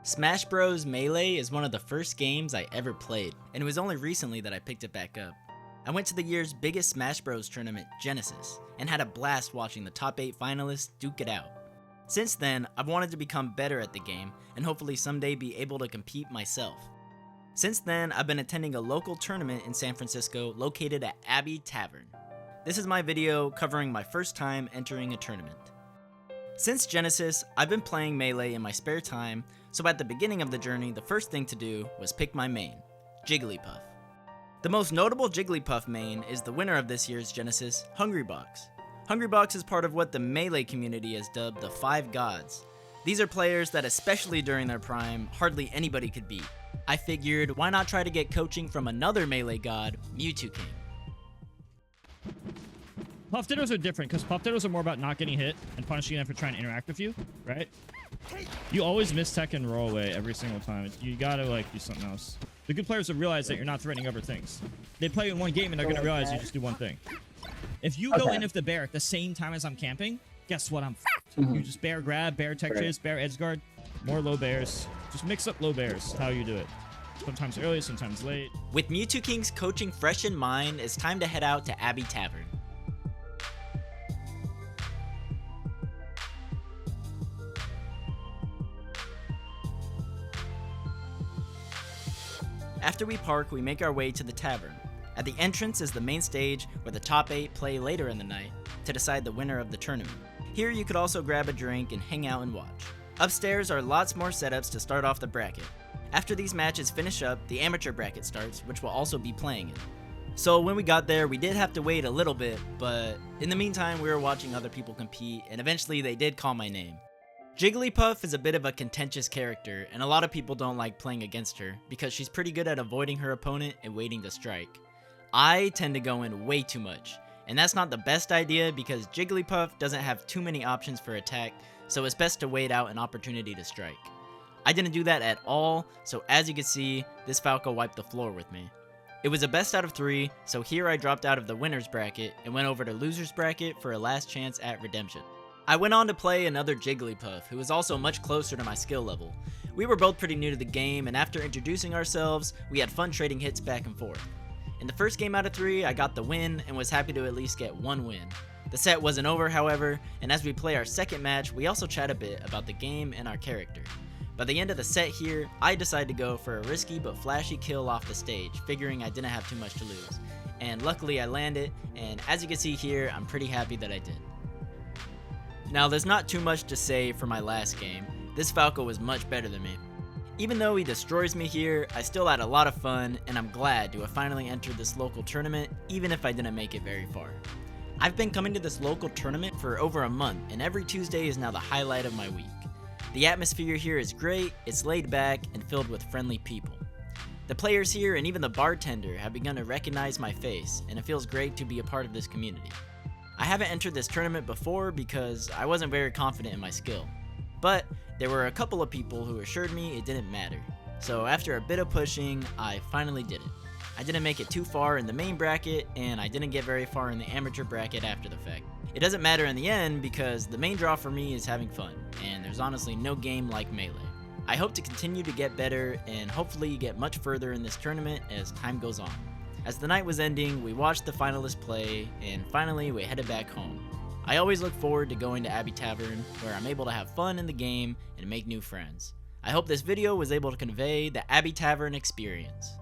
Smash Bros. Melee is one of the first games I ever played, and it was only recently that I picked it back up. I went to the year's biggest Smash Bros. Tournament, Genesis, and had a blast watching the top 8 finalists duke it out. Since then, I've wanted to become better at the game, and hopefully someday be able to compete myself. Since then, I've been attending a local tournament in San Francisco located at Abbey Tavern. This is my video covering my first time entering a tournament. Since Genesis, I've been playing Melee in my spare time, so at the beginning of the journey, the first thing to do was pick my main, Jigglypuff. The most notable Jigglypuff main is the winner of this year's Genesis, Hungrybox. Hungrybox is part of what the Melee community has dubbed the 5 Gods. These are players that, especially during their prime, hardly anybody could beat. I figured, why not try to get coaching from another Melee god, Mewtwo King. Puff Dittos are different, because Puff Dittos are more about not getting hit and punishing them for trying to interact with you, right? You always miss tech and roll away every single time. You gotta, do something else. The good players will realize that you're not threatening other things. They play in one game and they're gonna realize you just do one thing. If you go in with the bear at the same time as I'm camping, guess what? I'm f***ed. You just bear grab, bear tech chase, bear edge guard, more low bears. Just mix up low bears, how you do it. Sometimes early, sometimes late. With Mewtwo King's coaching fresh in mind, it's time to head out to Abbey Tavern. After we park, we make our way to the tavern. At the entrance is the main stage where the top 8 play later in the night to decide the winner of the tournament. Here you could also grab a drink and hang out and watch. Upstairs are lots more setups to start off the bracket. After these matches finish up, the amateur bracket starts, which will also be playing in. So when we got there, we did have to wait a little bit, but in the meantime we were watching other people compete, and eventually they did call my name. Jigglypuff is a bit of a contentious character, and a lot of people don't like playing against her because she's pretty good at avoiding her opponent and waiting to strike. I tend to go in way too much, and that's not the best idea because Jigglypuff doesn't have too many options for attack, so it's best to wait out an opportunity to strike. I didn't do that at all, so as you can see, this Falco wiped the floor with me. It was a best out of 3, so here I dropped out of the winner's bracket and went over to loser's bracket for a last chance at redemption. I went on to play another Jigglypuff, who was also much closer to my skill level. We were both pretty new to the game, and after introducing ourselves, we had fun trading hits back and forth. In the first game out of 3, I got the win, and was happy to at least get one win. The set wasn't over, however, and as we play our second match, we also chat a bit about the game and our character. By the end of the set here, I decided to go for a risky but flashy kill off the stage, figuring I didn't have too much to lose. And luckily I landed, and as you can see here, I'm pretty happy that I did. Now, there's not too much to say for my last game. This Falco was much better than me. Even though he destroys me here, I still had a lot of fun, and I'm glad to have finally entered this local tournament, even if I didn't make it very far. I've been coming to this local tournament for over a month, and every Tuesday is now the highlight of my week. The atmosphere here is great, it's laid back, and filled with friendly people. The players here and even the bartender have begun to recognize my face, and it feels great to be a part of this community. I haven't entered this tournament before because I wasn't very confident in my skill, but there were a couple of people who assured me it didn't matter. So after a bit of pushing, I finally did it. I didn't make it too far in the main bracket, and I didn't get very far in the amateur bracket after the fact. It doesn't matter in the end because the main draw for me is having fun, and there's honestly no game like Melee. I hope to continue to get better and hopefully get much further in this tournament as time goes on. As the night was ending, we watched the finalists play, and finally we headed back home. I always look forward to going to Abbey Tavern, where I'm able to have fun in the game and make new friends. I hope this video was able to convey the Abbey Tavern experience.